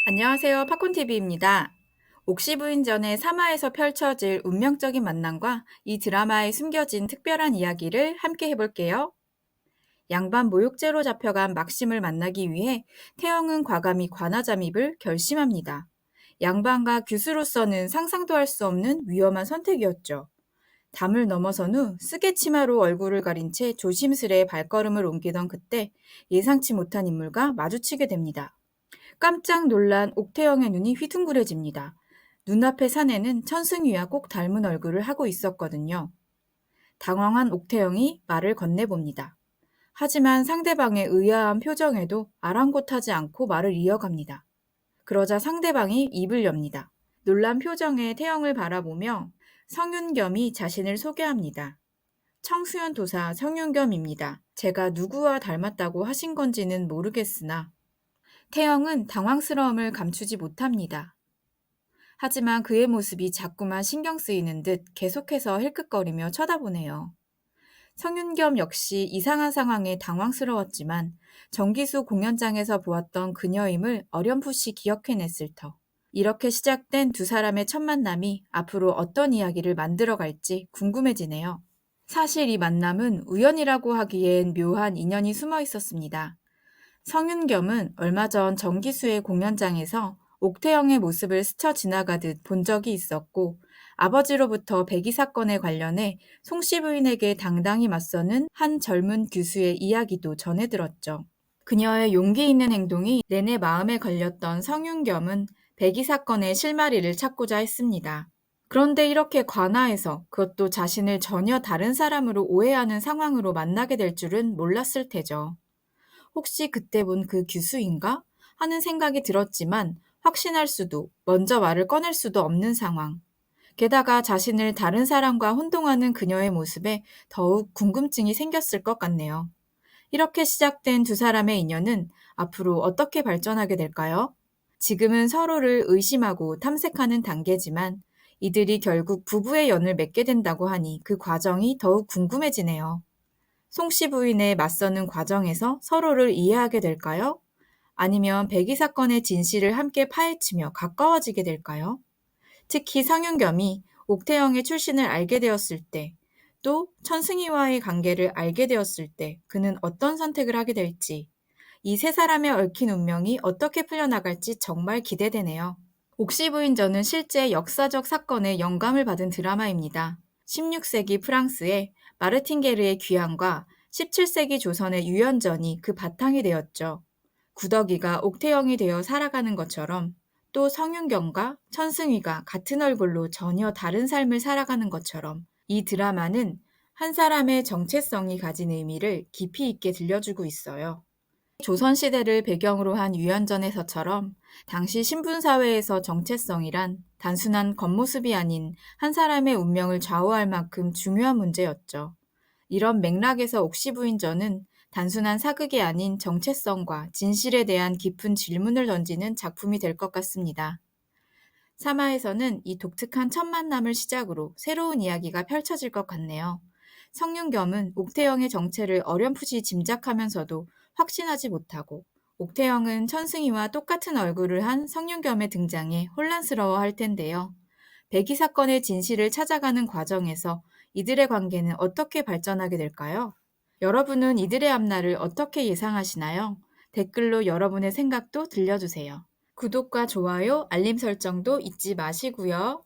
안녕하세요. 팝콘TV입니다. 옥시부인전의 3화에서 펼쳐질 운명적인 만남과 이 드라마에 숨겨진 특별한 이야기를 함께 해볼게요. 양반 모욕죄로 잡혀간 막심을 만나기 위해 태영은 과감히 관아 잠입을 결심합니다. 양반과 규수로서는 상상도 할 수 없는 위험한 선택이었죠. 담을 넘어선 후 쓰개 치마로 얼굴을 가린 채 조심스레 발걸음을 옮기던 그때 예상치 못한 인물과 마주치게 됩니다. 깜짝 놀란 옥태영의 눈이 휘둥그레집니다. 눈앞의 사내는 천승위와 꼭 닮은 얼굴을 하고 있었거든요. 당황한 옥태영이 말을 건네봅니다. 하지만 상대방의 의아한 표정에도 아랑곳하지 않고 말을 이어갑니다. 그러자 상대방이 입을 엽니다. 놀란 표정의 태영을 바라보며 성윤겸이 자신을 소개합니다. 청수연 도사 성윤겸입니다. 제가 누구와 닮았다고 하신 건지는 모르겠으나 태영은 당황스러움을 감추지 못합니다. 하지만 그의 모습이 자꾸만 신경 쓰이는 듯 계속해서 힐끗거리며 쳐다보네요. 성윤겸 역시 이상한 상황에 당황스러웠지만 정기수 공연장에서 보았던 그녀임을 어렴풋이 기억해냈을 터. 이렇게 시작된 두 사람의 첫 만남이 앞으로 어떤 이야기를 만들어갈지 궁금해지네요. 사실 이 만남은 우연이라고 하기엔 묘한 인연이 숨어 있었습니다. 성윤겸은 얼마 전 정기수의 공연장에서 옥태영의 모습을 스쳐 지나가듯 본 적이 있었고 아버지로부터 배기 사건에 관련해 송씨 부인에게 당당히 맞서는 한 젊은 교수의 이야기도 전해 들었죠. 그녀의 용기 있는 행동이 내내 마음에 걸렸던 성윤겸은 배기 사건의 실마리를 찾고자 했습니다. 그런데 이렇게 관아에서 그것도 자신을 전혀 다른 사람으로 오해하는 상황으로 만나게 될 줄은 몰랐을 테죠. 혹시 그때 본 그 규수인가? 하는 생각이 들었지만 확신할 수도, 먼저 말을 꺼낼 수도 없는 상황. 게다가 자신을 다른 사람과 혼동하는 그녀의 모습에 더욱 궁금증이 생겼을 것 같네요. 이렇게 시작된 두 사람의 인연은 앞으로 어떻게 발전하게 될까요? 지금은 서로를 의심하고 탐색하는 단계지만 이들이 결국 부부의 연을 맺게 된다고 하니 그 과정이 더욱 궁금해지네요. 송씨 부인의 맞서는 과정에서 서로를 이해하게 될까요? 아니면 배기 사건의 진실을 함께 파헤치며 가까워지게 될까요? 특히 상윤겸이 옥태영의 출신을 알게 되었을 때, 또 천승희와의 관계를 알게 되었을 때 그는 어떤 선택을 하게 될지, 이 세 사람의 얽힌 운명이 어떻게 풀려나갈지 정말 기대되네요. 옥시부인전은 실제 역사적 사건에 영감을 받은 드라마입니다. 16세기 프랑스의 마르틴게르의 귀환과 17세기 조선의 유연전이 그 바탕이 되었죠. 구더기가 옥태영이 되어 살아가는 것처럼 또 성윤경과 천승위가 같은 얼굴로 전혀 다른 삶을 살아가는 것처럼 이 드라마는 한 사람의 정체성이 가진 의미를 깊이 있게 들려주고 있어요. 조선시대를 배경으로 한 유연전에서처럼 당시 신분사회에서 정체성이란 단순한 겉모습이 아닌 한 사람의 운명을 좌우할 만큼 중요한 문제였죠. 이런 맥락에서 옥시부인전은 단순한 사극이 아닌 정체성과 진실에 대한 깊은 질문을 던지는 작품이 될 것 같습니다. 3화에서는 이 독특한 첫 만남을 시작으로 새로운 이야기가 펼쳐질 것 같네요. 성윤겸은 옥태영의 정체를 어렴풋이 짐작하면서도 확신하지 못하고 옥태영은 천승희와 똑같은 얼굴을 한 성윤겸의 등장에 혼란스러워 할 텐데요. 배기 사건의 진실을 찾아가는 과정에서 이들의 관계는 어떻게 발전하게 될까요? 여러분은 이들의 앞날을 어떻게 예상하시나요? 댓글로 여러분의 생각도 들려주세요. 구독과 좋아요, 알림 설정도 잊지 마시고요.